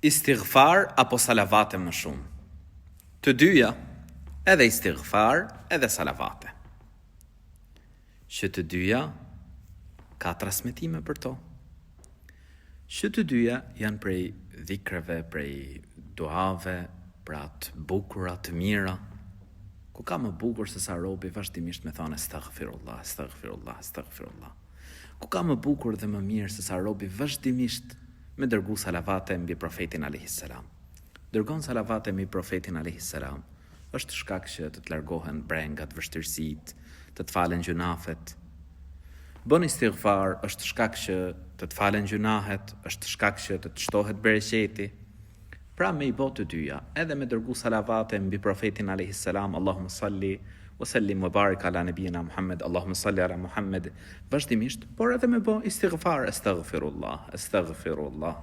Istighfar apo salavate më shumë? Të dyja, edhe istighfar edhe salavate. Që të dyja ka transmetime për to. Që të dyja janë prej dhikreve, prej duave, pra të bukura, të mira. Ku ka më bukur se sa robi vazhdimisht me thonë astaghfirullah, astaghfirullah, astaghfirullah. Ku ka më bukur dhe më mirë se sa robi vazhdimisht me dërgu salavate mbi profetin a.s. Dërgon salavate mbi profetin a.s. është shkak që të largohen brengat, vështirësit, të falen gjunafet. Bën istighfar është shkak që të falen gjunahet, është shkak që të shtohet bereqeti. Pra me i bë të dyja, edhe me dërgu salavate mbi profetin a.s. Allahumma salli wa sallim wa barik ala nabiyina Muhammed, Allahumma salli ala Muhammed, vazhdimisht, por edhe me bë istighfar, astaghfirullah, astaghfirullah.